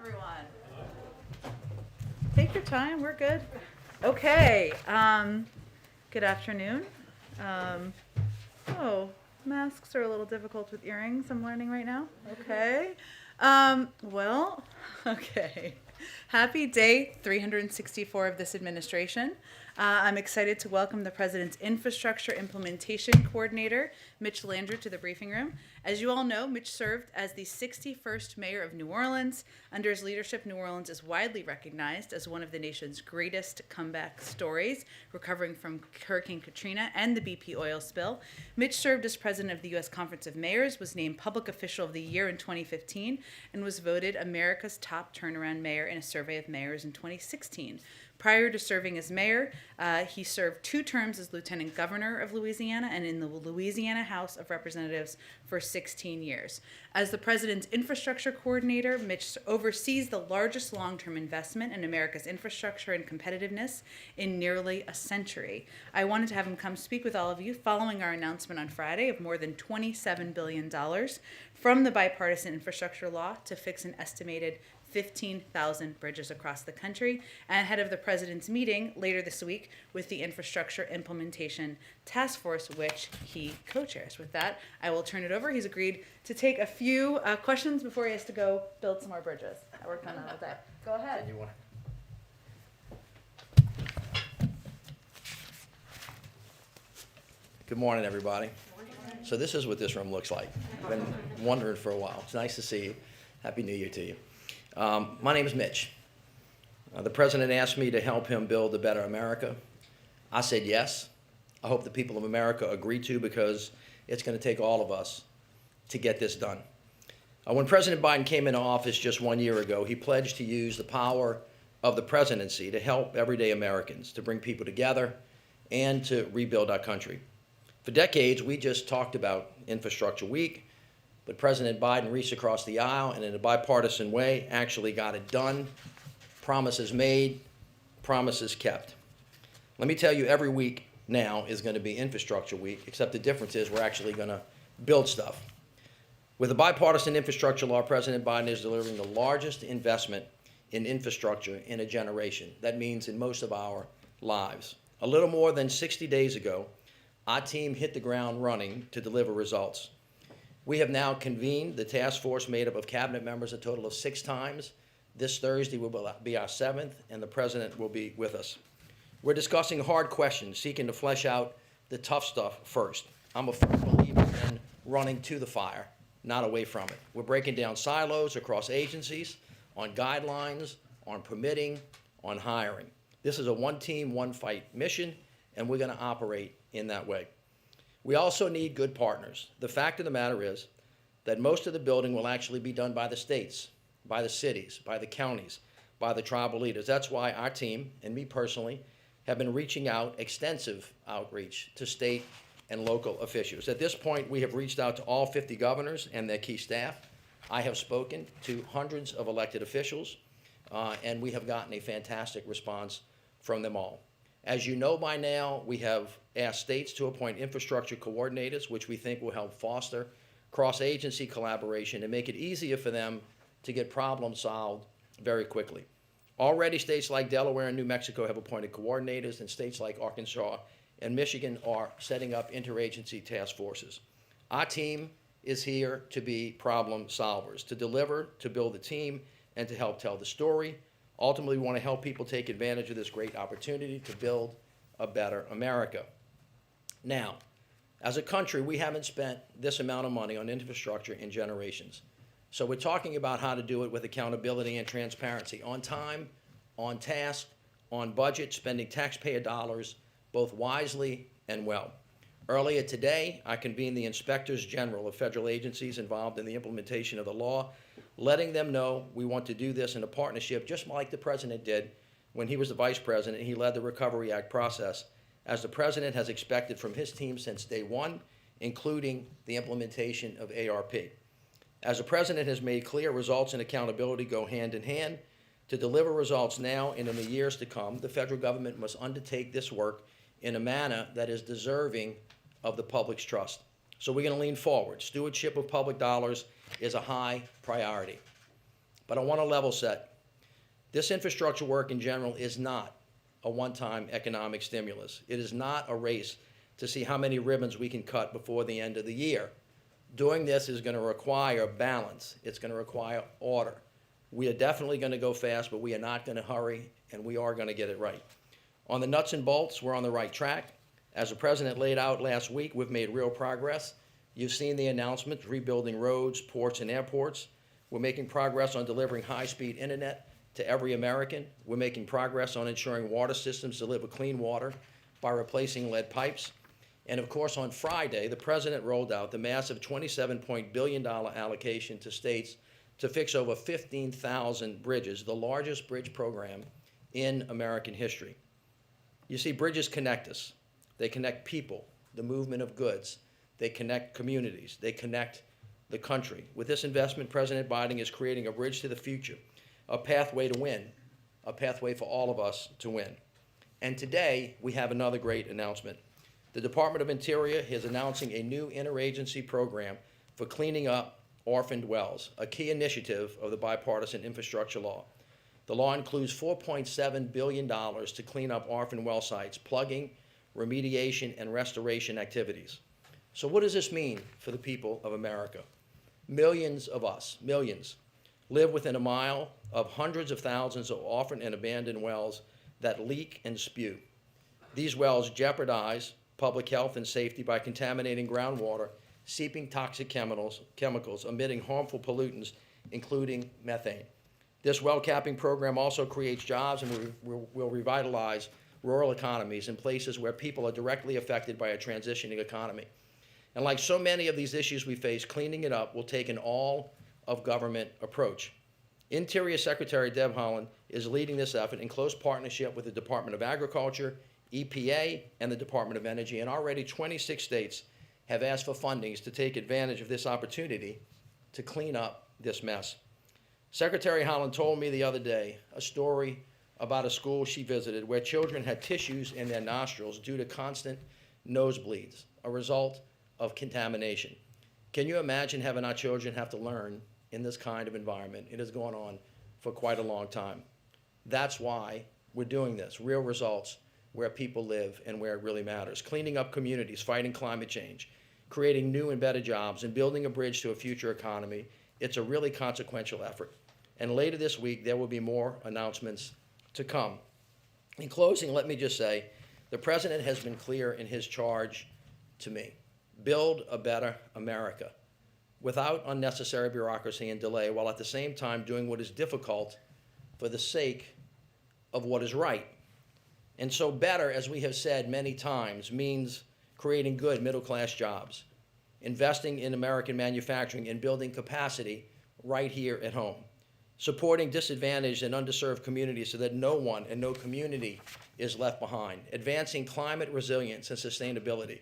everyone. Take your time, we're good. Okay, good afternoon. Oh, masks are a little difficult with earrings, I'm learning right now. Okay. Well, okay. Happy day 364 of this administration. I'm excited to welcome the President's Infrastructure Implementation Coordinator, Mitch Landrieu, to the briefing room. As you all know, Mitch served as the 61st mayor of New Orleans. Under his leadership, New Orleans is widely recognized as one of the nation's greatest comeback stories, recovering from Hurricane Katrina and the BP oil spill. Mitch served as president of the U.S. Conference of Mayors, was named Public Official of the Year in 2015, and was voted America's top turnaround mayor in a survey of mayors in 2016. Prior to serving as mayor, he served 2 terms as lieutenant governor of Louisiana and in the Louisiana House of Representatives for 16 years. As the president's infrastructure coordinator, Mitch oversees the largest long-term investment in America's infrastructure and competitiveness in nearly a century. I wanted to have him come speak with all of you following our announcement on Friday of more than $27 billion from the bipartisan infrastructure law to fix an estimated 15,000 bridges across the country, and ahead of the president's meeting later this week with the Infrastructure Implementation Task Force, which he co-chairs. With that, I will turn it over. He's agreed to take a few questions before he has to go build some more bridges. I worked on that all day. Go ahead. Good morning, everybody. So this is what this room looks like. I've been wondering for a while. It's nice to see you. Happy New Year to you. My name is Mitch. The president asked me to help him build a better America. I said yes. I hope the people of America agree to, because it's going to take all of us to get this done. When President Biden came into office just 1 year ago, he pledged to use the power of the presidency to help everyday Americans, to bring people together, and to rebuild our country. For decades, we just talked about Infrastructure Week, but President Biden reached across the aisle and in a bipartisan way actually got it done. Promises made, promises kept. Let me tell you, every week now is going to be Infrastructure Week, except the difference is we're actually going to build stuff. With the bipartisan infrastructure law, President Biden is delivering the largest investment in infrastructure in a generation. That means in most of our lives. A little more than 60 days ago, our team hit the ground running to deliver results. We have now convened the task force made up of cabinet members a total of 6 times. This Thursday will be our 7th, and the president will be with us. We're discussing hard questions, seeking to flesh out the tough stuff first. I'm a firm believer in running to the fire, not away from it. We're breaking down silos across agencies, on guidelines, on permitting, on hiring. This is a one team, one fight mission, and we're going to operate in that way. We also need good partners. The fact of the matter is that most of the building will actually be done by the states, by the cities, by the counties, by the tribal leaders. That's why our team, and me personally, have been reaching out, extensive outreach to state and local officials. At this point, we have reached out to all 50 governors and their key staff. I have spoken to hundreds of elected officials, and we have gotten a fantastic response from them all. As you know by now, we have asked states to appoint infrastructure coordinators, which we think will help foster cross-agency collaboration and make it easier for them to get problems solved very quickly. Already, states like Delaware and New Mexico have appointed coordinators, and states like Arkansas and Michigan are setting up interagency task forces. Our team is here to be problem solvers, to deliver, to build a team, and to help tell the story. Ultimately, we want to help people take advantage of this great opportunity to build a better America. Now, as a country, we haven't spent this amount of money on infrastructure in generations. So we're talking about how to do it with accountability and transparency, on time, on task, on budget, spending taxpayer dollars both wisely and well. Earlier today, I convened the inspectors general of federal agencies involved in the implementation of the law, letting them know we want to do this in a partnership, just like the president did when he was the vice president. He led the Recovery Act process, as the president has expected from his team since day one, including the implementation of ARP. As the president has made clear, results and accountability go hand in hand. To deliver results now and in the years to come, the federal government must undertake this work in a manner that is deserving of the public's trust. So we're going to lean forward. Stewardship of public dollars is a high priority. But I want to level set. This infrastructure work in general is not a one-time economic stimulus. It is not a race to see how many ribbons we can cut before the end of the year. Doing this is going to require balance. It's going to require order. We are definitely going to go fast, but we are not going to hurry, and we are going to get it right. On the nuts and bolts, we're on the right track. As the President laid out last week, we've made real progress. You've seen the announcements, rebuilding roads, ports, and airports. We're making progress on delivering high-speed internet to every American. We're making progress on ensuring water systems deliver clean water by replacing lead pipes. And of course, on Friday, the President rolled out the massive $27 billion allocation to states to fix over 15,000 bridges, the largest bridge program in American history. You see, bridges connect us. They connect people, the movement of goods. They connect communities. They connect the country. With this investment, President Biden is creating a bridge to the future, a pathway to win, a pathway for all of us to win. And today, we have another great announcement. The Department of Interior is announcing a new interagency program for cleaning up orphaned wells, a key initiative of the bipartisan infrastructure law. The law includes $4.7 billion to clean up orphan well sites, plugging, remediation, and restoration activities. So what does this mean for the people of America? Millions of us, millions, live within a mile of hundreds of thousands of orphaned and abandoned wells that leak and spew. These wells jeopardize public health and safety by contaminating groundwater, seeping toxic chemicals, emitting harmful pollutants, including methane. This well capping program also creates jobs and will revitalize rural economies in places where people are directly affected by a transitioning economy. And like so many of these issues we face, cleaning it up will take an all-of-government approach. Interior Secretary Deb Haaland is leading this effort in close partnership with the Department of Agriculture, EPA, and the Department of Energy, and already 26 states have asked for fundings to take advantage of this opportunity to clean up this mess. Secretary Haaland told me the other day a story about a school she visited where children had tissues in their nostrils due to constant nosebleeds, a result of contamination. Can you imagine having our children have to learn in this kind of environment? It has gone on for quite a long time. That's why we're doing this, real results where people live and where it really matters. Cleaning up communities, fighting climate change, creating new and better jobs, and building a bridge to a future economy. It's a really consequential effort. And later this week, there will be more announcements to come. In closing, let me just say, the President has been clear in his charge to me. Build a better America without unnecessary bureaucracy and delay, while at the same time doing what is difficult for the sake of what is right. And so better, as we have said many times, means creating good middle-class jobs, investing in American manufacturing, and building capacity right here at home, supporting disadvantaged and underserved communities so that no one and no community is left behind, advancing climate resilience and sustainability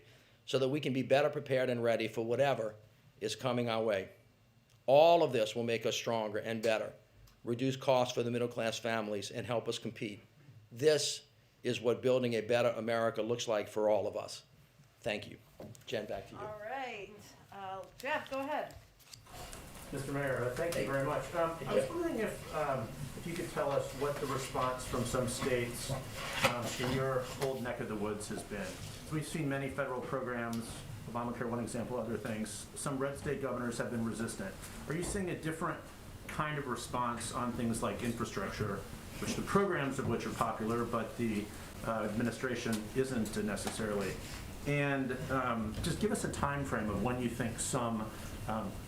so that we can be better prepared and ready for whatever is coming our way. All of this will make us stronger and better, reduce costs for the middle-class families, and help us compete. This is what building a better America looks like for all of us. Thank you. Jen, back to you. All right. Jeff, go ahead. Mr. Mayor, thank you very much. I was wondering if you could tell us what the response from some states in your old neck of the woods has been. We've seen many federal programs, Obamacare one example, other things. Some red state governors have been resistant. Are you seeing a different kind of response on things like infrastructure, which the programs of which are popular, but the administration isn't necessarily? And just give us a time frame of when you think some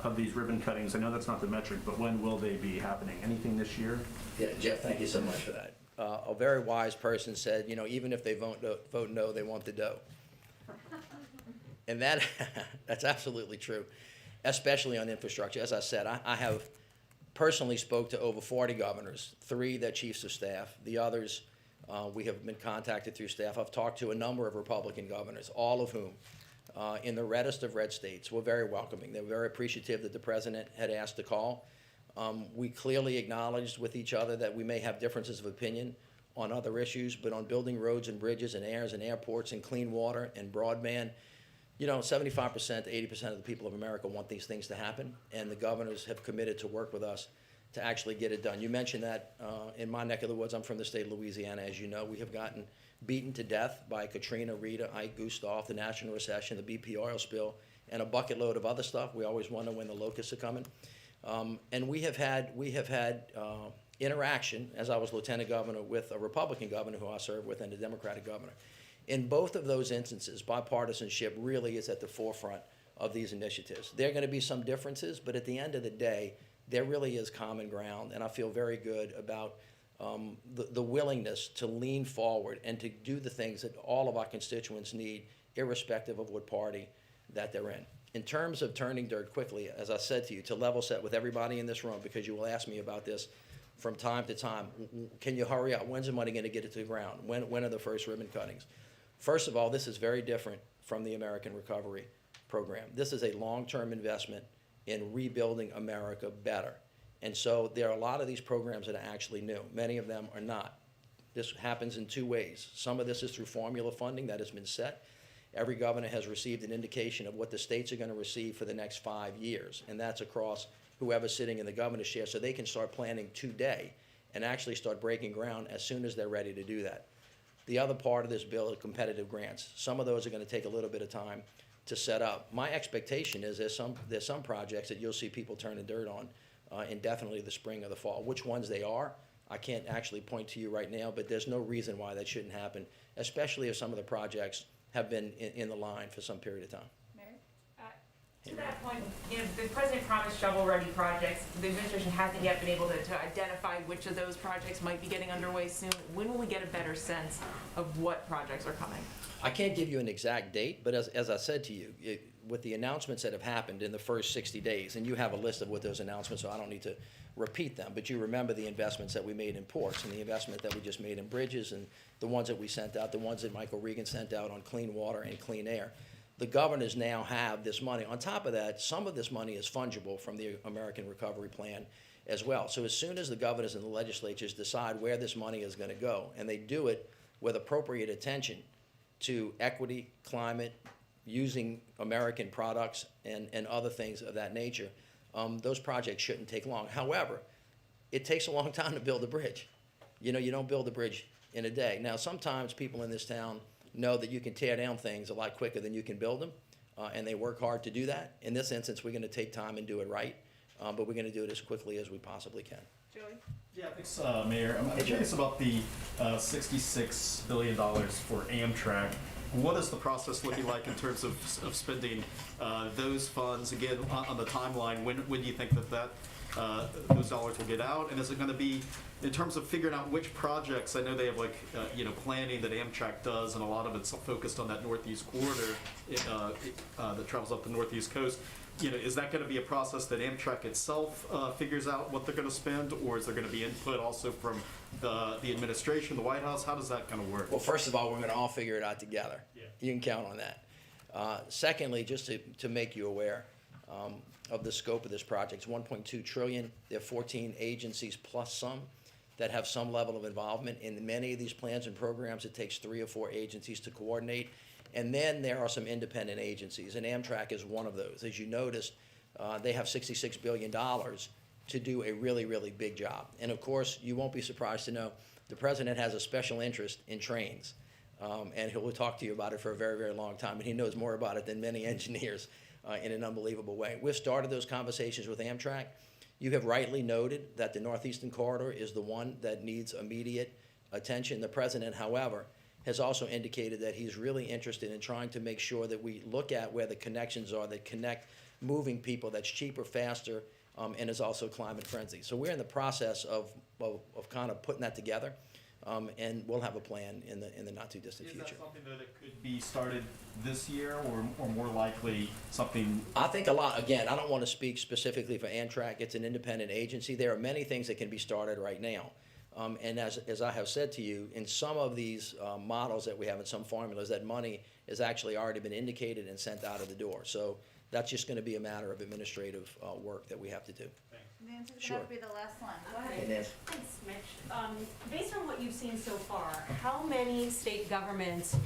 of these ribbon cuttings, I know that's not the metric, but when will they be happening? Anything this year? Yeah, Jeff, thank you so much for that. A very wise person said, you know, even if they vote no, they want the dough. And that's absolutely true, especially on infrastructure. As I said, I have personally spoke to over 40 governors, 3 that chiefs of staff. The others, we have been contacted through staff. I've talked to a number of Republican governors, all of whom, in the reddest of red states, were very welcoming. They were very appreciative that the president had asked to call. We clearly acknowledged with each other that we may have differences of opinion on other issues, but on building roads and bridges and airs and airports and clean water and broadband, you know, 75% to 80% of the people of America want these things to happen, and the governors have committed to work with us to actually get it done. You mentioned that in my neck of the woods, I'm from the state of Louisiana, as you know. We have gotten beaten to death by Katrina, Rita, Ike, Gustav, the national recession, the BP oil spill, and a bucket load of other stuff. We always wonder when the locusts are coming. And we have had interaction, as I was lieutenant governor, with a Republican governor who I served with and a Democratic governor. In both of those instances, bipartisanship really is at the forefront of these initiatives. There are going to be some differences, but at the end of the day, there really is common ground, and I feel very good about the willingness to lean forward and to do the things that all of our constituents need, irrespective of what party that they're in. In terms of turning dirt quickly, as I said to you, to level set with everybody in this room, because you will ask me about this from time to time, can you hurry up? When's the money going to get it to the ground? When are the first ribbon cuttings? First of all, this is very different from the American Recovery Program. This is a long-term investment in rebuilding America better. And so there are a lot of these programs that are actually new. Many of them are not. This happens in two ways. Some of this is through formula funding that has been set. Every governor has received an indication of what the states are going to receive for the next 5 years, and that's across whoever's sitting in the governor's chair, so they can start planning today and actually start breaking ground as soon as they're ready to do that. The other part of this bill are competitive grants. Some of those are going to take a little bit of time to set up. My expectation is there's some projects that you'll see people turning dirt on indefinitely the spring or the fall. Which ones they are, I can't actually point to you right now, but there's no reason why that shouldn't happen, especially if some of the projects have been in the line for some period of time. To that point, you know, the president promised shovel-ready projects. The administration hasn't yet been able to identify which of those projects might be getting underway soon. When will we get a better sense of what projects are coming? I can't give you an exact date, but as I said to you, with the announcements that have happened in the first 60 days, and you have a list of what those announcements are, so I don't need to repeat them, but you remember the investments that we made in ports and the investment that we just made in bridges and the ones that we sent out, the ones that Michael Regan sent out on clean water and clean air. The governors now have this money. On top of that, some of this money is fungible from the American Recovery Plan as well. So as soon as the governors and the legislatures decide where this money is going to go, and they do it with appropriate attention to equity, climate, using American products and other things of that nature, those projects shouldn't take long. However, it takes a long time to build a bridge. You know, you don't build a bridge in a day. Now, sometimes people in this town know that you can tear down things a lot quicker than you can build them, and they work hard to do that. In this instance, we're going to take time and do it right, but we're going to do it as quickly as we possibly can. Joey? Yeah, thanks, Mayor. I'm curious about the $66 billion for Amtrak. What is the process looking like in terms of spending those funds? Again, on the timeline, when do you think that those dollars will get out? And is it going to be, in terms of figuring out which projects, I know they have planning that Amtrak does, and a lot of it's focused on that Northeast corridor that travels up the Northeast coast. You know, is that going to be a process that Amtrak itself figures out what they're going to spend, or is there going to be input also from the administration, the White House? How does that kind of work? Well, first of all, we're going to all figure it out together. Yeah. You can count on that. Secondly, just to make you aware of the scope of this project, it's $1.2 trillion. There are 14 agencies plus some that have some level of involvement. In many of these plans and programs, it takes 3 or 4 agencies to coordinate. And then there are some independent agencies, and Amtrak is one of those. As you noticed, they have $66 billion to do a really, really big job. And of course, you won't be surprised to know the president has a special interest in trains. And he will talk to you about it for a very, very long time, and he knows more about it than many engineers in an unbelievable way. We've started those conversations with Amtrak. You have rightly noted that the Northeastern Corridor is the one that needs immediate attention. The president, however, has also indicated that he's really interested in trying to make sure that we look at where the connections are that connect moving people that's cheaper, faster, and is also climate friendly. So we're in the process of kind of putting that together, and we'll have a plan in the not too distant future. Is that something that could be started this year, or more likely something? I think a lot, again, I don't want to speak specifically for Amtrak. It's an independent agency. There are many things that can be started right now. And as I have said to you, in some of these models that we have in some formulas, that money has actually already been indicated and sent out of the door. So that's just going to be a matter of administrative work that we have to do. Nancy's gonna Sure. have to be the last one. Go Hey, ahead. Nancy. Thanks, Mitch. Based on what you've seen so far, how many state governments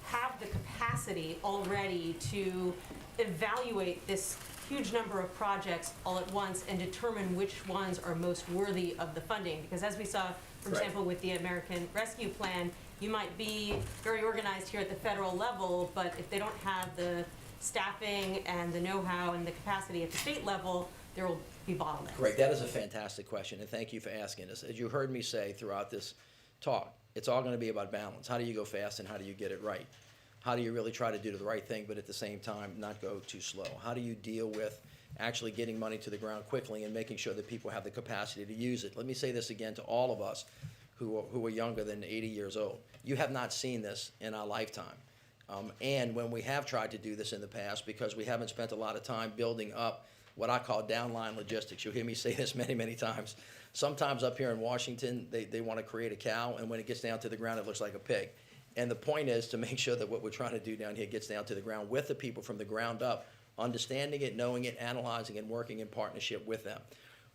have the capacity already to evaluate this huge number of projects all at once and determine which ones are most worthy of the funding. Because as we saw, for Right. example, with the American Rescue Plan, you might be very organized here at the federal level, but if they don't have the staffing and the know-how and the capacity at the state level, there will be bottlenecks. Great, that is a fantastic question, and thank you for asking us. As you heard me say throughout this talk, it's all gonna be about balance. How do you go fast and how do you get it right? How do you really try to do the right thing, but at the same time, not go too slow? How do you deal with actually getting money to the ground quickly and making sure that people have the capacity to use it? Let me say this again to all of us who are younger than 80 years old. You have not seen this in our lifetime. And when we have tried to do this in the past, because we haven't spent a lot of time building up what I call downline logistics. You'll hear me say this many, many times. Sometimes up here in Washington, they want to create a cow, and when it gets down to the ground, it looks like a pig. And the point is to make sure that what we're trying to do down here gets down to the ground with the people from the ground up, understanding it, knowing it, analyzing and working in partnership with them.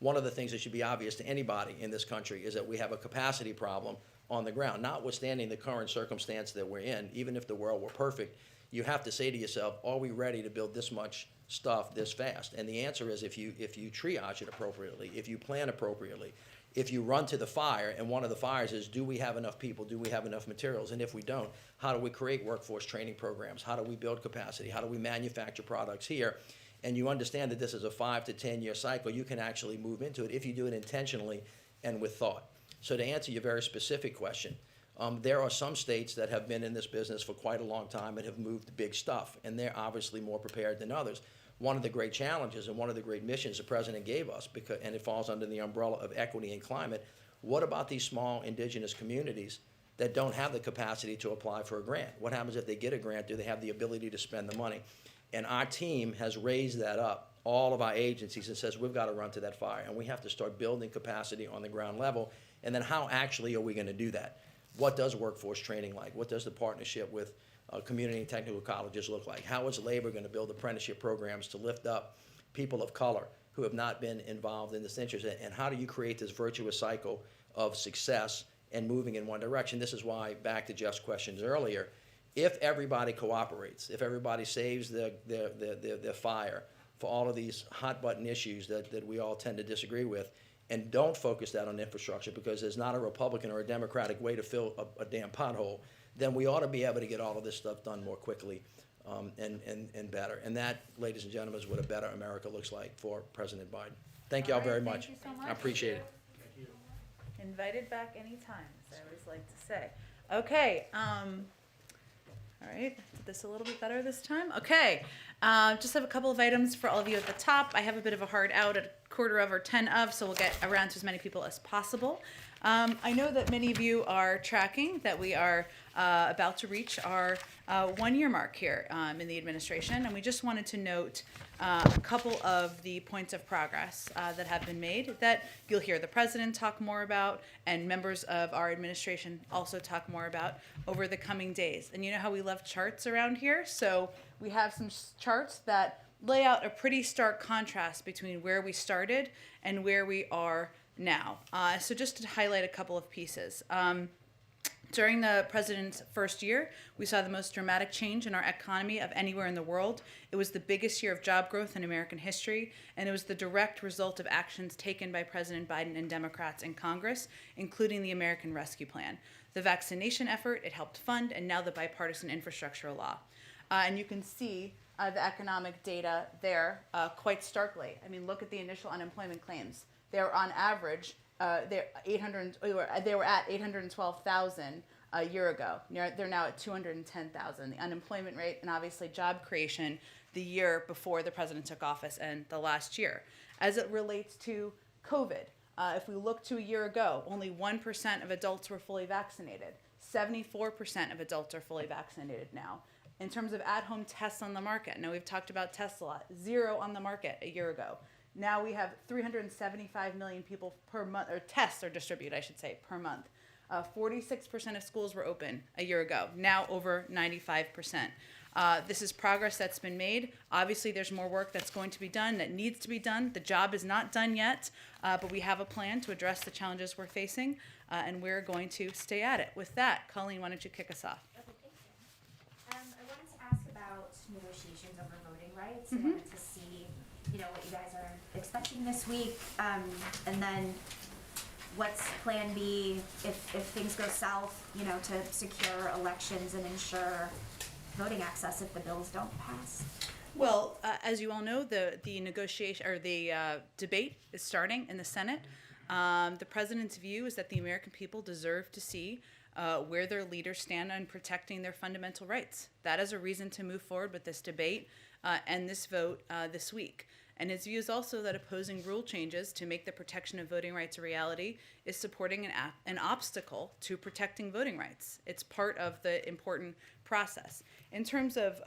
One of the things that should be obvious to anybody in this country is that we have a capacity problem on the ground, notwithstanding the current circumstance that we're in. Even if the world were perfect, you have to say to yourself, are we ready to build this much stuff this fast? And the answer is if you triage it appropriately, if you plan appropriately, if you run to the fire, and one of the fires is, do we have enough people, do we have enough materials? And if we don't, how do we create workforce training programs? How do we build capacity? How do we manufacture products here? And you understand that this is a 5 to 10 year cycle. You can actually move into it if you do it intentionally and with thought. So to answer your very specific question, there are some states that have been in this business for quite a long time and have moved big stuff, and they're obviously more prepared than others. One of the great challenges and one of the great missions the president gave us, and it falls under the umbrella of equity and climate, what about these small indigenous communities that don't have the capacity to apply for a grant? What happens if they get a grant? Do they have the ability to spend the money? And our team has raised that up, all of our agencies, and says we've got to run to that fire, and we have to start building capacity on the ground level. And then how actually are we going to do that? What does workforce training like? What does the partnership with community and technical colleges look like? How is labor going to build apprenticeship programs to lift up people of color who have not been involved in this interest? And how do you create this virtuous cycle of success and moving in one direction? This is why, back to Jeff's questions earlier, if everybody cooperates, if everybody saves their fire for all of these hot button issues that we all tend to disagree with, and don't focus that on infrastructure because there's not a Republican or a Democratic way to fill a damn pothole, then we ought to be able to get all of this stuff done more quickly and better. And that, ladies and gentlemen, is what a better America looks like for President Biden. Thank you all very much. Thank you so much. I appreciate it. Invited back anytime, as I always like to say. Okay, all right, did this a little bit better this time? Okay, just have a couple of items for all of you at the top. I have a bit of a hard out at 1/4 or 10 of, so we'll get around to as many people as possible. I know that many of you are tracking that we are about to reach our 1 year mark here in the administration, and we just wanted to note a couple of the points of progress that have been made that you'll hear the president talk more about and members of our administration also talk more about over the coming days. And you know how we love charts around here? So we have some charts that lay out a pretty stark contrast between where we started and where we are now. So just to highlight a couple of pieces. During the president's first year, we saw the most dramatic change in our economy of anywhere in the world. It was the biggest year of job growth in American history, and it was the direct result of actions taken by President Biden and Democrats in Congress, including the American Rescue Plan. The vaccination effort it helped fund, and now the bipartisan infrastructure law. And you can see the economic data there quite starkly. I mean, look at the initial unemployment claims. They're on average, they were at 812,000 a year ago. They're now at 210,000. The unemployment rate and obviously job creation the year before the president took office and the last year. As it relates to COVID, if we look to a year ago, only 1% of adults were fully vaccinated. 74% of adults are fully vaccinated now. In terms of at-home tests on the market, now we've talked about tests a lot, 0 on the market a year ago. Now we have 375 million people per month, or tests are distributed, I should say, per month. 46% of schools were open a year ago, now over 95%. This is progress that's been made. Obviously, there's more work that's going to be done, that needs to be done. The job is not done yet, but we have a plan to address the challenges we're facing, and we're going to stay at it. With that, Colleen, why don't you kick us off? Okay, thank you. I wanted to ask about negotiations over voting rights. I wanted to see what you guys are expecting this week, and then what's plan B if things go south, to secure elections and ensure voting access if the bills don't pass? Well, as you all know, the negotiation or the debate is starting in the Senate. The president's view is that the American people deserve to see where their leaders stand on protecting their fundamental rights. That is a reason to move forward with this debate and this vote this week. And his view is also that opposing rule changes to make the protection of voting rights a reality is supporting an obstacle to protecting voting rights. It's part of the important process. In terms of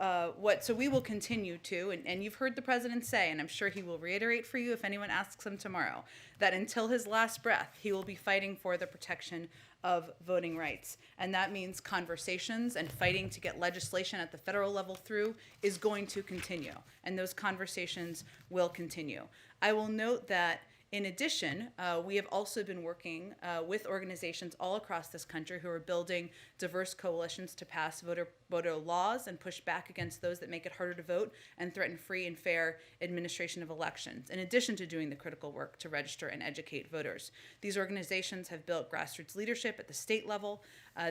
so we will continue to, and you've heard the president say, and I'm sure he will reiterate for you if anyone asks him tomorrow, that until his last breath, he will be fighting for the protection of voting rights. And that means conversations and fighting to get legislation at the federal level through is going to continue. And those conversations will continue. I will note that in addition, we have also been working with organizations all across this country who are building diverse coalitions to pass voter laws and push back against those that make it harder to vote and threaten free and fair administration of elections, in addition to doing the critical work to register and educate voters. These organizations have built grassroots leadership at the state level.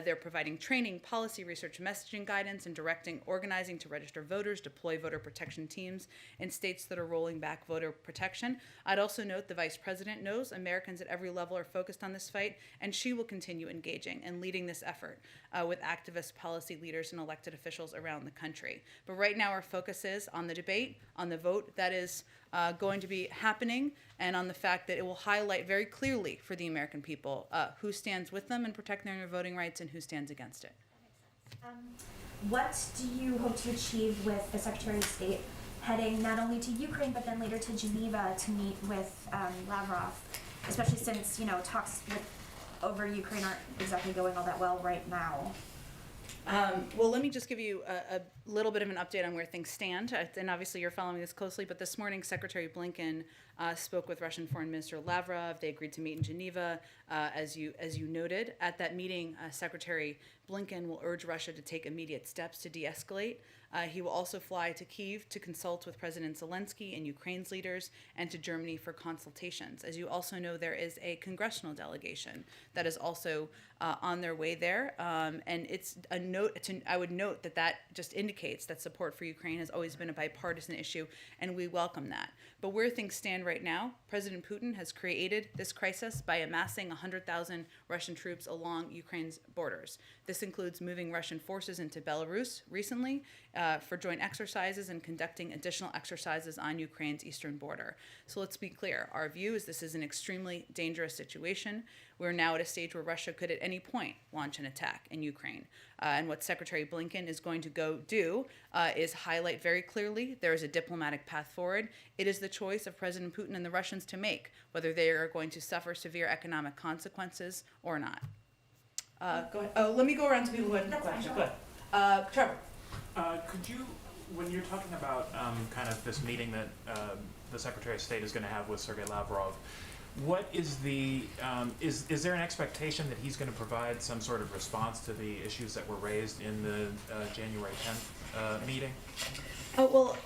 They're providing training, policy research, messaging guidance, and directing organizing to register voters, deploy voter protection teams in states that are rolling back voter protection. I'd also note the Vice President knows Americans at every level are focused on this fight, and she will continue engaging and leading this effort with activists, policy leaders, and elected officials around the country. But right now our focus is on the debate, on the vote that is going to be happening, and on the fact that it will highlight very clearly for the American people who stands with them in protecting their voting rights and who stands against it. What do you hope to achieve with the Secretary of State heading not only to Ukraine but then later to Geneva to meet with Lavrov, especially since talks over Ukraine aren't exactly going all that well right now? Well, let me just give you a little bit of an update on where things stand. And obviously you're following this closely, but this morning Secretary Blinken spoke with Russian Foreign Minister Lavrov. They agreed to meet in Geneva, as you noted. At that meeting, Secretary Blinken will urge Russia to take immediate steps to de-escalate. He will also fly to Kyiv to consult with President Zelensky and Ukraine's leaders, and to Germany for consultations. As you also know, there is a congressional delegation that is also on their way there, and it's a note. I would note that just indicates that support for Ukraine has always been a bipartisan issue, and we welcome that. But where things stand right now, President Putin has created this crisis by amassing 100,000 Russian troops along Ukraine's borders. This includes moving Russian forces into Belarus recently for joint exercises and conducting additional exercises on Ukraine's eastern border. So let's be clear. Our view is this is an extremely dangerous situation. We're now at a stage where Russia could at any point launch an attack in Ukraine. And what Secretary Blinken is going to go do is highlight very clearly there is a diplomatic path forward. It is the choice of President Putin and the Russians to make whether they are going to suffer severe economic consequences or not. Go ahead. Oh, let me go around to people who had questions. Go ahead. Trevor. Could you, when you're talking about kind of this meeting that the Secretary of State is going to have with Sergei Lavrov, what is the, is there an expectation that he's going to provide some sort of response to the issues that were raised in the January 10th meeting? Oh, well,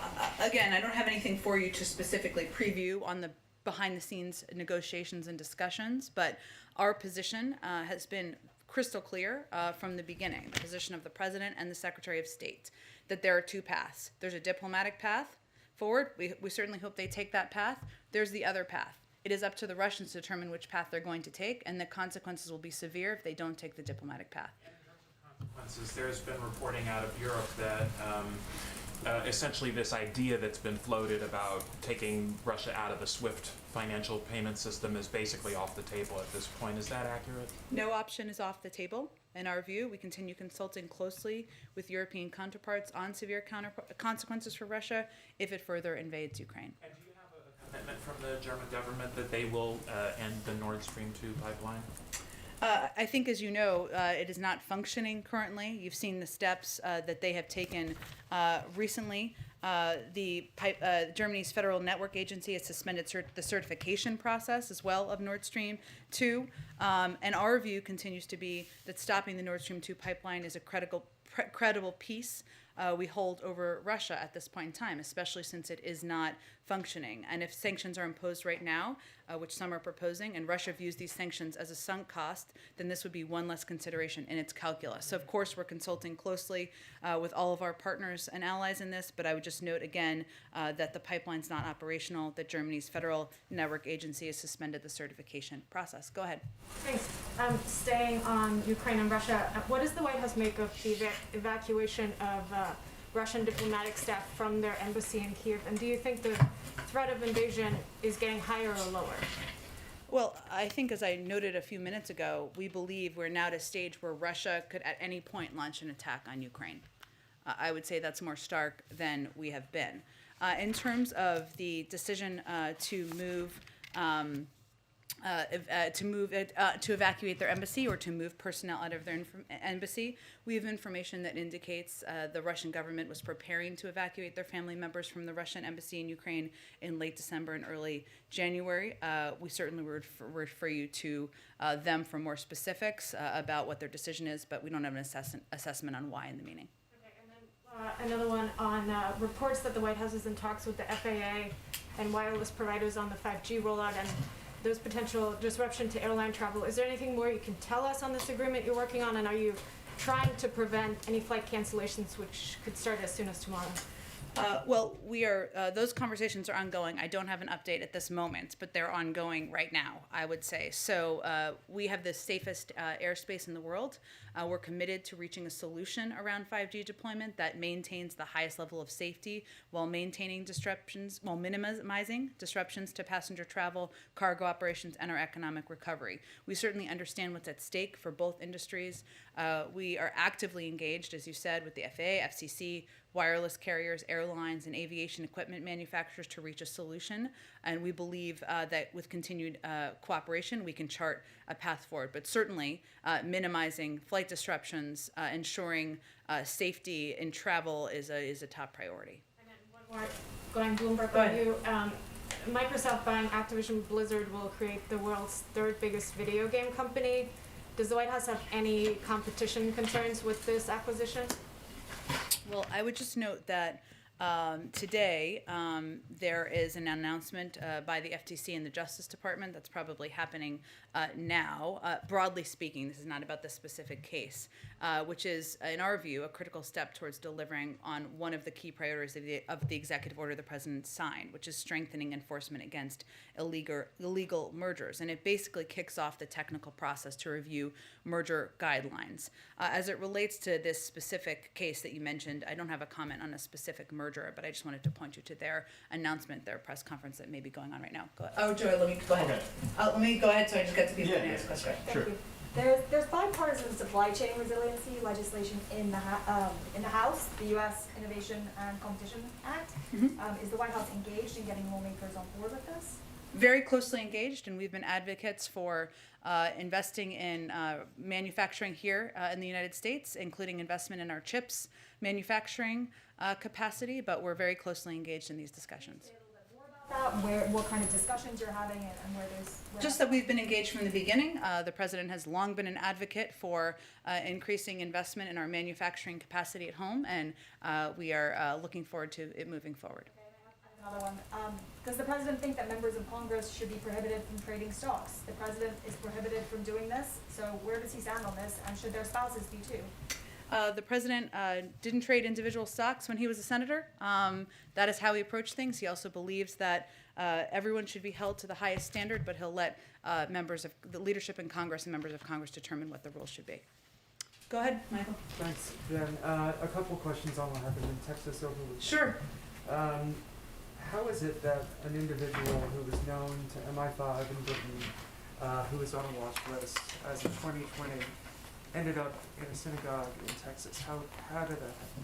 again, I don't have anything for you to specifically preview on the behind-the-scenes negotiations and discussions, but our position has been crystal clear from the beginning, the position of the President and the Secretary of State, that there are two paths. There's a diplomatic path forward. We certainly hope they take that path. There's the other path. It is up to the Russians to determine which path they're going to take, and the consequences will be severe if they don't take the diplomatic path. Consequences. There's been reporting out of Europe that essentially this idea that's been floated about taking Russia out of the SWIFT financial payment system is basically off the table at this point. Is that accurate? No option is off the table. In our view, we continue consulting closely with European counterparts on severe consequences for Russia if it further invades Ukraine. And do you have a commitment from the German government that they will end the Nord Stream 2 pipeline? I think, as you know, it is not functioning currently. You've seen the steps that they have taken recently. Germany's Federal Network Agency has suspended the certification process as well of Nord Stream 2. And our view continues to be that stopping the Nord Stream 2 pipeline is a critical credible peace we hold over Russia at this point in time, especially since it is not functioning. And if sanctions are imposed right now, which some are proposing, and Russia views these sanctions as a sunk cost, then this would be one less consideration in its calculus. So of course, we're consulting closely with all of our partners and allies in this, but I would just note again that the pipeline's not operational, that Germany's Federal Network Agency has suspended the certification process. Go ahead. Thanks. Staying on Ukraine and Russia, what does the White House make of the evacuation of Russian diplomatic staff from their embassy in Kiev? And do you think the threat of invasion is getting higher or lower? Well, I think as I noted a few minutes ago, we believe we're now at a stage where Russia could at any point launch an attack on Ukraine. I would say that's more stark than we have been. In terms of the decision to move to evacuate their embassy or to move personnel out of their embassy. We have information that indicates the Russian government was preparing to evacuate their family members from the Russian embassy in Ukraine in late December and early January. We certainly would refer you to them for more specifics about what their decision is, but we don't have an assessment on why in the meeting. Another one on reports that the White House is in talks with the FAA and wireless providers on the 5G rollout and those potential disruption to airline travel. Is there anything more you can tell us on this agreement you're working on, and are you trying to prevent any flight cancellations which could start as soon as tomorrow? Well, we are, those conversations are ongoing. I don't have an update at this moment, but they're ongoing right now, I would say. So we have the safest airspace in the world. We're committed to reaching a solution around 5G deployment that maintains the highest level of safety while maintaining disruptions, while minimizing disruptions to passenger travel, cargo operations, and our economic recovery. We certainly understand what's at stake for both industries. We are actively engaged, as you said, with the FAA, FCC, wireless carriers, airlines, and aviation equipment manufacturers to reach a solution. And we believe that with continued cooperation, we can chart a path forward. But certainly, minimizing flight disruptions, ensuring safety in travel is a top priority. And then one more, going Bloomberg on you. Microsoft buying Activision Blizzard will create the world's third biggest video game company. Does the White House have any competition concerns with this acquisition? Well, I would just note that today there is an announcement by the FTC and the Justice Department that's probably happening now. Broadly speaking, this is not about this specific case, which is, in our view, a critical step towards delivering on one of the key priorities of the executive order the president signed, which is strengthening enforcement against illegal mergers. And it basically kicks off the technical process to review merger guidelines. As it relates to this specific case that you mentioned, I don't have a comment on a specific merger, but I just wanted to point you to their announcement, their press conference that may be going on right now. Go ahead. Oh, Joy, let me go ahead. Let me go ahead so I just get to people and ask questions. Sure. There's bipartisan supply chain resiliency legislation in the House, the U.S. Innovation and Competition Act. Is the White House engaged in getting lawmakers on board with this? Very closely engaged, and we've been advocates for investing in manufacturing here in the United States, including investment in our chips manufacturing capacity, but we're very closely engaged in these discussions. What kind of discussions you're having and where there's... Just that we've been engaged from the beginning. The president has long been an advocate for increasing investment in our manufacturing capacity at home, and we are looking forward to it moving forward. Another one. Does the president think that members of Congress should be prohibited from trading stocks? The president is prohibited from doing this, so where does he stand on this, and should their spouses be too? The president didn't trade individual stocks when he was a senator. That is how he approached things. He also believes that everyone should be held to the highest standard, but he'll let members of the leadership in Congress and members of Congress determine what the rules should be. Go ahead, Michael. Thanks, Jen. A couple questions on what happened in Texas over the weekend. Sure. How is it that an individual who was known to MI5 in Britain, who was on a watch list as of 2020, ended up in a synagogue in Texas? How did that happen?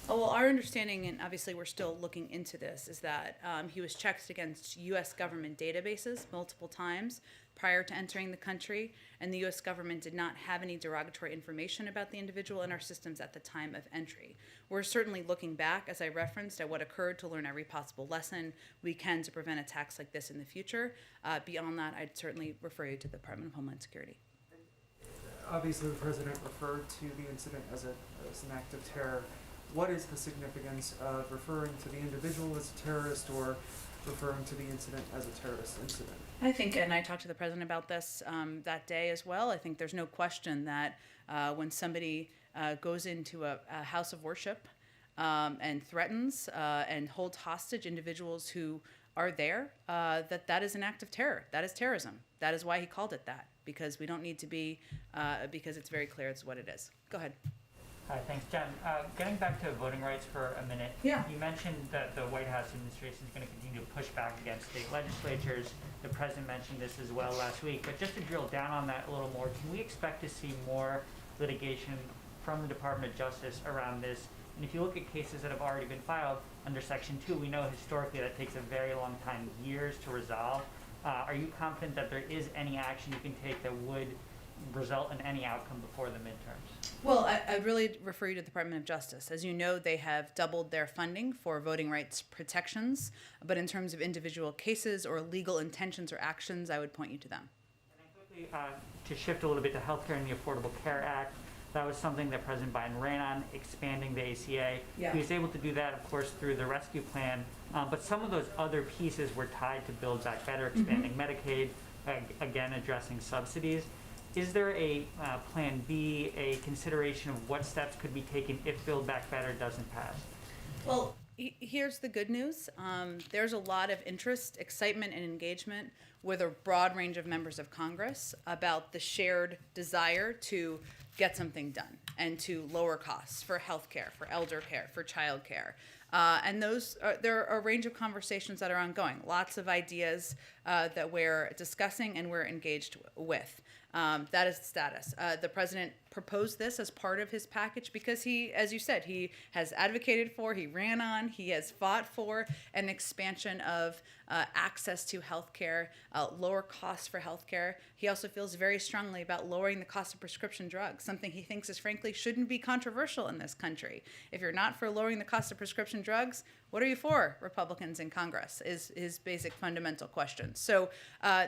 Oh, well, our understanding, and obviously we're still looking into this, is that he was checked against U.S. government databases multiple times prior to entering the country, and the U.S. government did not have any derogatory information about the individual in our systems at the time of entry. We're certainly looking back, as I referenced, at what occurred to learn every possible lesson we can to prevent attacks like this in the future. Beyond that, I'd certainly refer you to the Department of Homeland Security. obviously the president referred to the incident as an act of terror. What is the significance of referring to the individual as a terrorist or referring to the incident as a terrorist incident? I think, and I talked to the president about this that day as well. I think there's no question that when somebody goes into a house of worship and threatens and holds hostage individuals who are there, that is an act of terror. That is terrorism. That is why he called it that, because we don't need to be, because it's very clear it's what it is. Go ahead. Hi, thanks, Jen. Getting back to voting rights for a minute. Yeah. You mentioned that the White House administration is going to continue to push back against state legislatures. The president mentioned this as well last week. But just to drill down on that a little more, can we expect to see more litigation from the Department of Justice around this? And if you look at cases that have already been filed under Section 2, we know historically that takes a very long time, years to resolve. Are you confident that there is any action you can take that would result in any outcome before the midterms? Well, I really refer you to the Department of Justice. As you know, they have doubled their funding for voting rights protections, but in terms of individual cases or legal intentions or actions, I would point you to them. And then quickly, to shift a little bit to healthcare and the Affordable Care Act, that was something that President Biden ran on, expanding the ACA. Yeah. He was able to do that, of course, through the rescue plan, but some of those other pieces were tied to Build Back Better, expanding Medicaid, again, addressing subsidies. Is there a plan B, a consideration of what steps could be taken if Build Back Better doesn't pass? Well, here's the good news. There's a lot of interest, excitement, and engagement with a broad range of members of Congress about the shared desire to get something done and to lower costs for healthcare, for elder care, for child care. And there are a range of conversations that are ongoing, lots of ideas that we're discussing and we're engaged with. That is the status. The president proposed this as part of his package because he, as you said, he has advocated for, he ran on, he has fought for an expansion of access to healthcare, lower costs for healthcare. He also feels very strongly about lowering the cost of prescription drugs, something he thinks is frankly shouldn't be controversial in this country. If you're not for lowering the cost of prescription drugs, what are you for, Republicans in Congress, is his basic fundamental question. So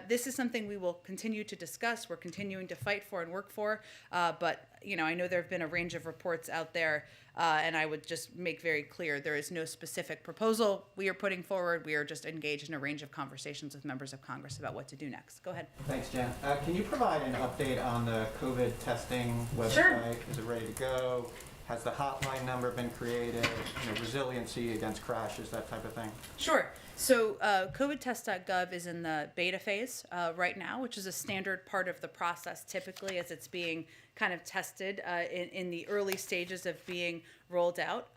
this is something we will continue to discuss. We're continuing to fight for and work for. But, you know, I know there have been a range of reports out there, and I would just make very clear there is no specific proposal we are putting forward. We are just engaged in a range of conversations with members of Congress about what to do next. Go ahead. Thanks, Jen. Can you provide an update on the COVID testing website? Sure. Is it ready to go? Has the hotline number been created? You know, resiliency against crashes, that type of thing? Sure. So covidtest.gov is in the beta phase right now, which is a standard part of the process typically as it's being kind of tested in the early stages of being rolled out.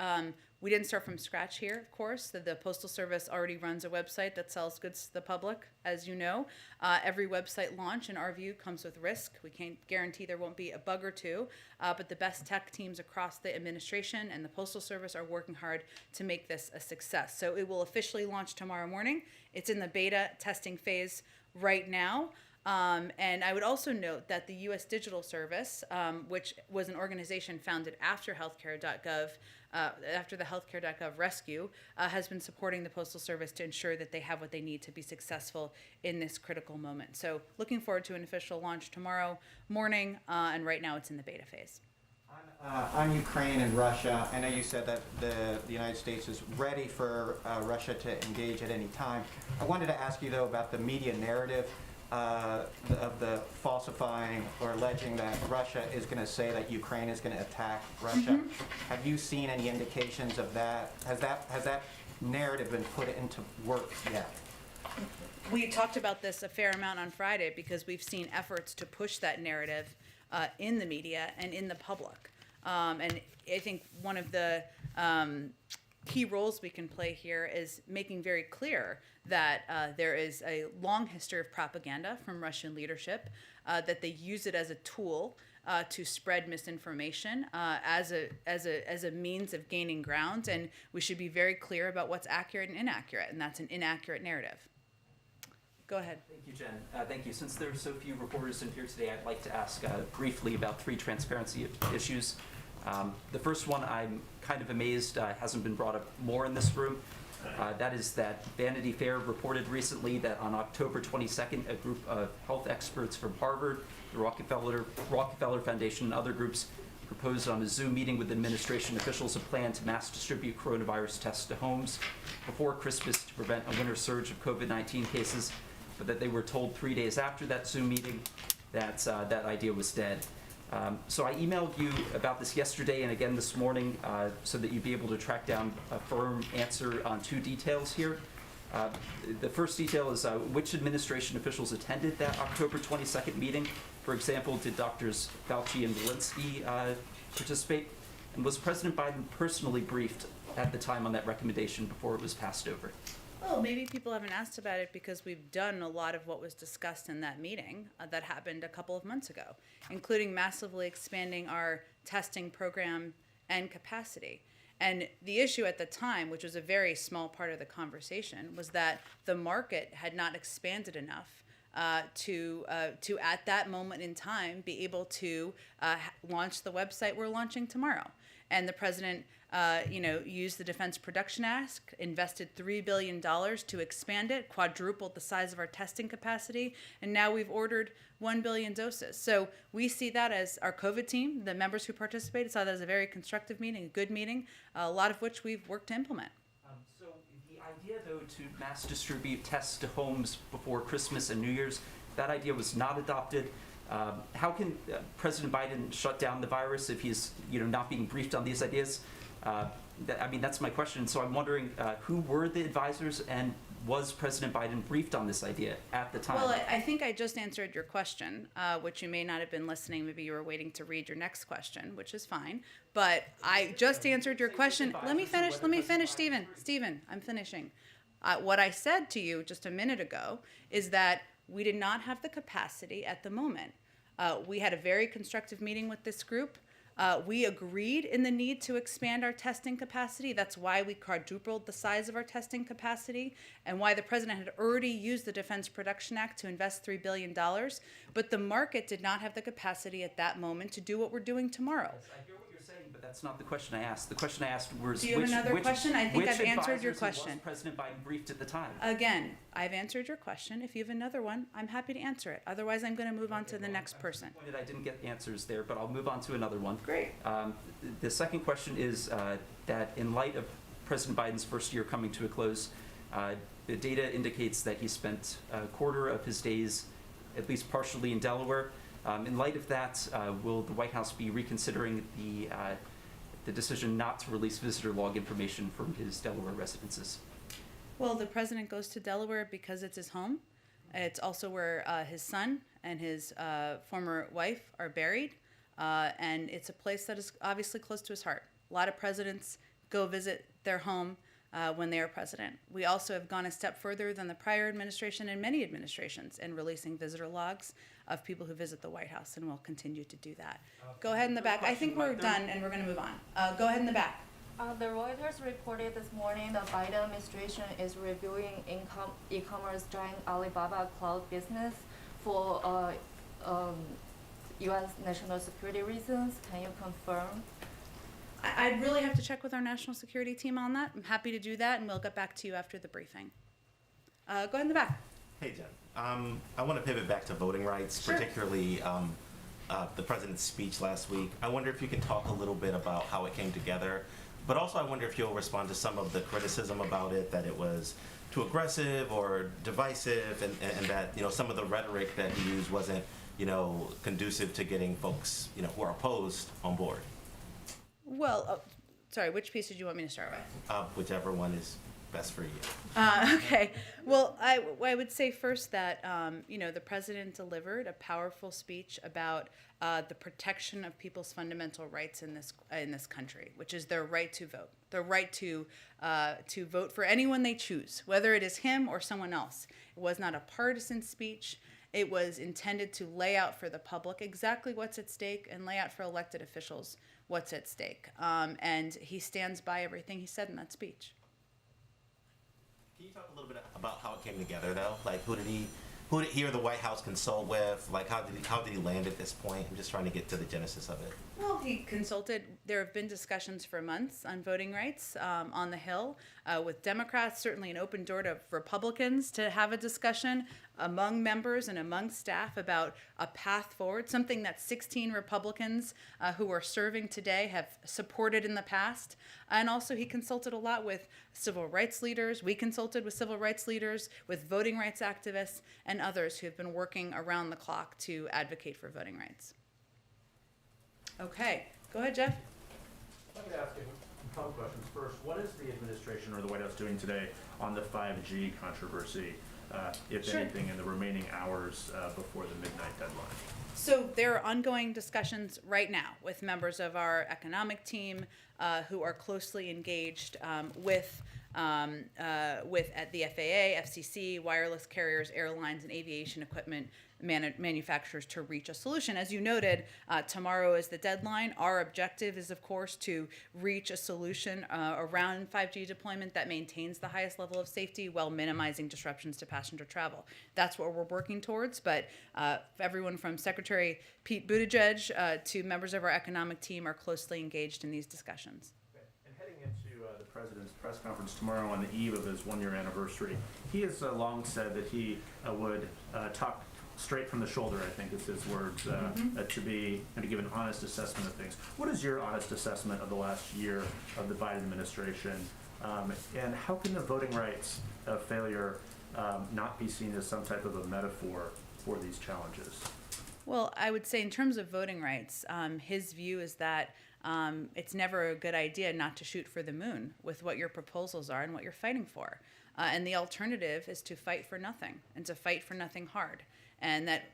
We didn't start from scratch here, of course. The Postal Service already runs a website that sells goods to the public, as you know. Every website launch, in our view, comes with risk. We can't guarantee there won't be a bug or two, but the best tech teams across the administration and the Postal Service are working hard to make this a success. So it will officially launch tomorrow morning. It's in the beta testing phase right now. And I would also note that the U.S. Digital Service, which was an organization founded after healthcare.gov, after the healthcare.gov rescue, has been supporting the Postal Service to ensure that they have what they need to be successful in this critical moment. So looking forward to an official launch tomorrow morning, and right now it's in the beta phase. On Ukraine and Russia, I know you said that the United States is ready for Russia to engage at any time. I wanted to ask you, though, about the media narrative of the falsifying or alleging that Russia is going to say that Ukraine is going to attack Russia. Have you seen any indications of that? Has that narrative been put into work yet? We talked about this a fair amount on Friday because we've seen efforts to push that narrative in the media and in the public. And I think one of the key roles we can play here is making very clear that there is a long history of propaganda from Russian leadership, that they use it as a tool to spread misinformation as a means of gaining ground, and we should be very clear about what's accurate and inaccurate, and that's an inaccurate narrative. Go ahead. Thank you, Jen. Thank you. Since there are so few reporters in here today, I'd like to ask briefly about 3 transparency issues. The first one, I'm kind of amazed hasn't been brought up more in this room. That is that Vanity Fair reported recently that on October 22nd, a group of health experts from Harvard, the Rockefeller Foundation, and other groups proposed on a Zoom meeting with administration officials a plan to mass distribute coronavirus tests to homes before Christmas to prevent a winter surge of COVID-19 cases, but that they were told 3 days after that Zoom meeting that that idea was dead. So I emailed you about this yesterday and again this morning so that you'd be able to track down a firm answer on 2 details here. The first detail is which administration officials attended that October 22nd meeting. For example, did Drs. Fauci and Walensky participate? And was President Biden personally briefed at the time on that recommendation before it was passed over? Well, maybe people haven't asked about it because we've done a lot of what was discussed in that meeting that happened a couple of months ago, including massively expanding our testing program and capacity. And the issue at the time, which was a very small part of the conversation, was that the market had not expanded enough to at that moment in time be able to launch the website we're launching tomorrow. And the president, used the Defense Production Act, invested $3 billion to expand it, quadrupled the size of our testing capacity, and now we've ordered 1 billion doses. So we see that as our COVID team, the members who participated, saw that as a very constructive meeting, a good meeting, a lot of which we've worked to implement. So the idea, though, to mass distribute tests to homes before Christmas and New Year's, that idea was not adopted. How can President Biden shut down the virus if he's, not being briefed on these ideas? That's my question. So I'm wondering who were the advisors, and was President Biden briefed on this idea at the time? Well, I think I just answered your question, which you may not have been listening. Maybe you were waiting to read your next question, which is fine. But I just answered your question. Let me finish, Stephen. Stephen, I'm finishing. What I said to you just a minute ago is that we did not have the capacity at the moment. We had a very constructive meeting with this group. We agreed in the need to expand our testing capacity. That's why we quadrupled the size of our testing capacity and why the president had already used the Defense Production Act to invest $3 billion. But the market did not have the capacity at that moment to do what we're doing tomorrow. Yes, I hear what you're saying, but that's not the question I asked. The question I asked was Do you have another question? I think I've answered your question. Was President Biden briefed at the time? Again, I've answered your question. If you have another one, I'm happy to answer it. Otherwise, I'm going to move on to the next person. I didn't get answers there, but I'll move on to another one. Great. The second question is that in light of President Biden's first year coming to a close, the data indicates that he spent a quarter of his days, at least partially, in Delaware. In light of that, will the White House be reconsidering the decision not to release visitor log information from his Delaware residences? Well, the president goes to Delaware because it's his home. It's also where his son and his former wife are buried. And it's a place that is obviously close to his heart. A lot of presidents go visit their home when they are president. We also have gone a step further than the prior administration and many administrations in releasing visitor logs of people who visit the White House, and we'll continue to do that. Go ahead in the back. I think we're done, and we're going to move on. Go ahead in the back. The Reuters reported this morning the Biden administration is reviewing e-commerce giant Alibaba cloud business for U.S. national security reasons. Can you confirm? I'd really have to check with our national security team on that. I'm happy to do that, and we'll get back to you after the briefing. Go ahead in the back. Hey, Jen. I want to pivot back to voting rights, Sure. particularly the president's speech last week. I wonder if you could talk a little bit about how it came together, but also I wonder if you'll respond to some of the criticism about it, that it was too aggressive or divisive, and that, some of the rhetoric that he used wasn't, conducive to getting folks, who are opposed on board. Well, sorry, which piece did you want me to start with? Whichever one is best for you. Okay. Well, I would say first that, the president delivered a powerful speech about the protection of people's fundamental rights in this country, which is their right to vote, their right to vote for anyone they choose, whether it is him or someone else. It was not a partisan speech. It was intended to lay out for the public exactly what's at stake and lay out for elected officials what's at stake. And he stands by everything he said in that speech. Can you talk a little bit about how it came together, though? Like, who did he who did he or the White House consult with? Like, how did he land at this point? I'm just trying to get to the genesis of it. Well, he consulted. There have been discussions for months on voting rights on the Hill with Democrats, certainly an open door to Republicans to have a discussion among members and among staff about a path forward, something that 16 Republicans who are serving today have supported in the past. And also he consulted a lot with civil rights leaders. We consulted with civil rights leaders, with voting rights activists, and others who have been working around the clock to advocate for voting rights. Okay, go ahead, Jeff. Let me ask you a couple questions. First, what is the administration or the White House doing today on the 5G controversy, if anything, in the remaining hours before the midnight deadline? So there are ongoing discussions right now with members of our economic team who are closely engaged with at the FAA, FCC, wireless carriers, airlines, and aviation equipment manufacturers to reach a solution. As you noted, tomorrow is the deadline. Our objective is, of course, to reach a solution around 5G deployment that maintains the highest level of safety while minimizing disruptions to passenger travel. That's what we're working towards, but everyone from Secretary Pete Buttigieg to members of our economic team are closely engaged in these discussions. And heading into the president's press conference tomorrow on the eve of his one-year anniversary, he has long said that he would talk straight from the shoulder, I think is his words, to give an honest assessment of things. What is your honest assessment of the last year of the Biden administration, and how can the voting rights failure not be seen as some type of a metaphor for these challenges? Well, I would say in terms of voting rights, his view is that it's never a good idea not to shoot for the moon with what your proposals are and what you're fighting for. And the alternative is to fight for nothing and to fight for nothing hard. And that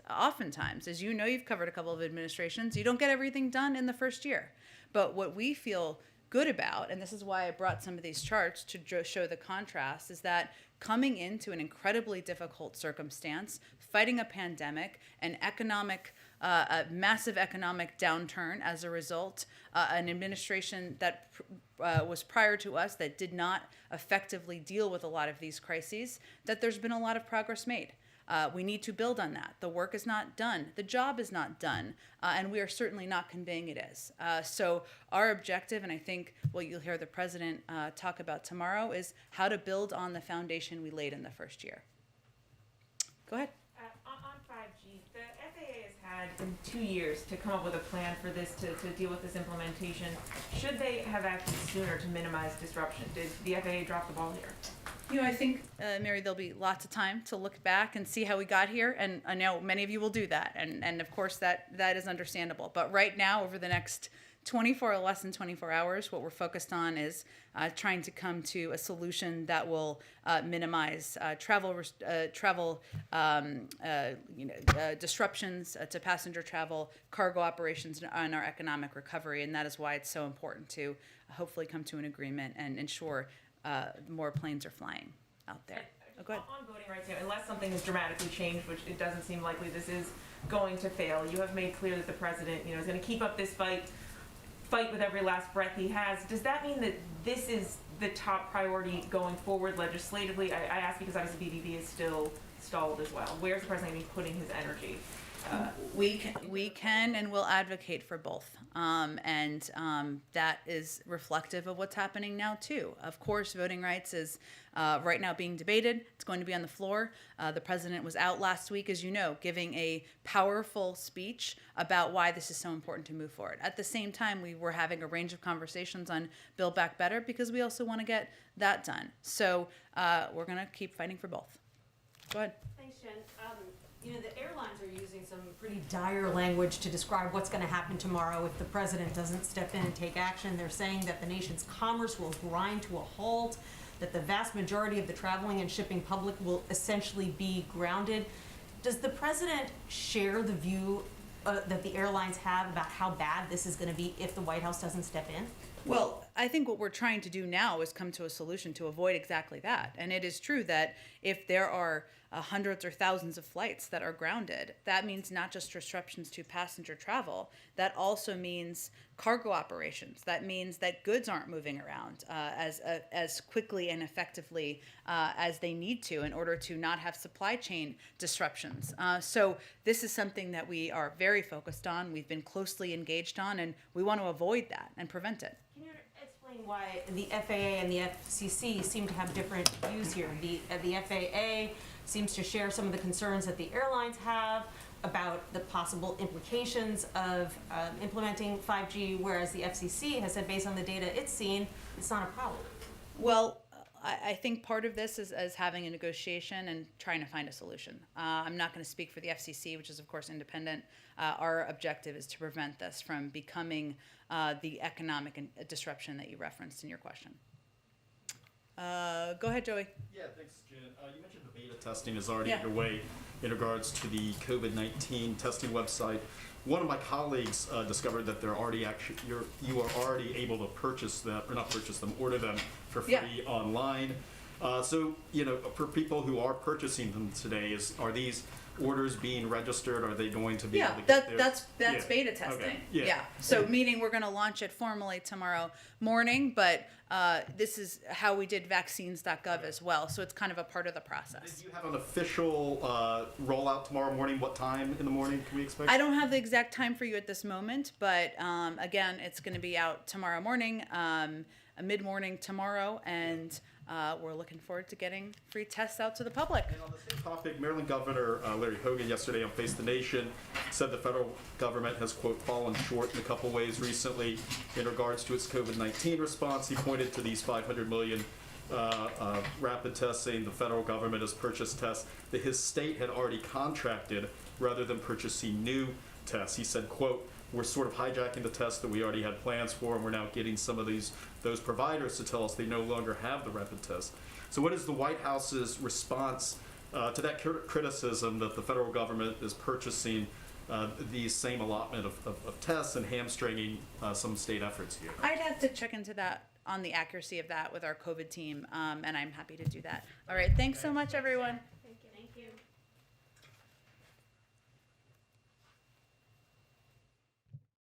oftentimes, as you know, you've covered a couple of administrations, you don't get everything done in the first year. But what we feel good about, and this is why I brought some of these charts to show the contrast, is that coming into an incredibly difficult circumstance, fighting a pandemic, a massive economic downturn as a result, an administration that was prior to us that did not effectively deal with a lot of these crises, that there's been a lot of progress made. We need to build on that. The work is not done. The job is not done. And we are certainly not conveying it is. So our objective, and I think what you'll hear the president talk about tomorrow, is how to build on the foundation we laid in the first year. Go ahead. On 5G, the FAA has had 2 years to come up with a plan for this, to deal with this implementation. Should they have acted sooner to minimize disruption? Did the FAA drop the ball here? You know, I think, Mary, there'll be lots of time to look back and see how we got here, and I know many of you will do that, and of course that is understandable. But right now, over the next less than 24 hours, what we're focused on is trying to come to a solution that will minimize travel disruptions to passenger travel, cargo operations, and our economic recovery, and that is why it's so important to hopefully come to an agreement and ensure more planes are flying out there. Oh, go ahead. On voting rights, unless something has dramatically changed, which it doesn't seem likely this is going to fail, you have made clear that the president, is going to keep up this fight with every last breath he has. Does that mean that this is the top priority going forward legislatively? I ask because obviously BBB is still stalled as well. Where's the president going to be putting his energy? We can and will advocate for both. That is reflective of what's happening now, too. Of course, voting rights is right now being debated. It's going to be on the floor. The president was out last week, as you know, giving a powerful speech about why this is so important to move forward. At the same time, we were having a range of conversations on Build Back Better because we also want to get that done. So we're going to keep fighting for both. Go ahead. Thanks, Jen. The airlines are using some pretty dire language to describe what's going to happen tomorrow if the president doesn't step in and take action. They're saying that the nation's commerce will grind to a halt, that the vast majority of the traveling and shipping public will essentially be grounded. Does the president share the view that the airlines have about how bad this is going to be if the White House doesn't step in? Well, I think what we're trying to do now is come to a solution to avoid exactly that. And it is true that if there are hundreds or thousands of flights that are grounded, that means not just disruptions to passenger travel, that also means cargo operations. That means that goods aren't moving around as quickly and effectively as they need to in order to not have supply chain disruptions. So this is something that we are very focused on, we've been closely engaged on, and we want to avoid that and prevent it. Can you explain why the FAA and the FCC seem to have different views here? The FAA seems to share some of the concerns that the airlines have about the possible implications of implementing 5G, whereas the FCC has said, based on the data it's seen, it's not a problem. Well, I think part of this is having a negotiation and trying to find a solution. I'm not going to speak for the FCC, which is of course independent. Our objective is to prevent this from becoming the economic disruption that you referenced in your question. Go ahead, Joey. Yeah, thanks, Jen. You mentioned the beta testing is already underway in regards to the COVID-19 testing website. One of my colleagues discovered that they're already you are already able to purchase them, or not purchase them, order them for free online. So, you know, for people who are purchasing them today, are these orders being registered? Are they going to be able to get that's beta testing. Okay. Yeah. So meaning we're going to launch it formally tomorrow morning, but this is how we did vaccines.gov as well. So it's kind of a part of the process. Do you have an official rollout tomorrow morning? What time in the morning can we expect? I don't have the exact time for you at this moment, but again, it's going to be out tomorrow morning, mid-morning tomorrow, and we're looking forward to getting free tests out to the public. And on the same topic, Maryland Governor Larry Hogan yesterday on Face the Nation said the federal government has, quote, fallen short in a couple ways recently in regards to its COVID-19 response. He pointed to these 500 million rapid tests, saying the federal government has purchased tests that his state had already contracted rather than purchasing new tests. He said, quote, we're sort of hijacking the tests that we already had plans for, and we're now getting some of those providers to tell us they no longer have the rapid tests. So what is the White House's response to that criticism that the federal government is purchasing the same allotment of tests and hamstringing some state efforts here? I'd have to check into that, on the accuracy of that with our COVID team, and I'm happy to do that. All right, thanks so much, everyone.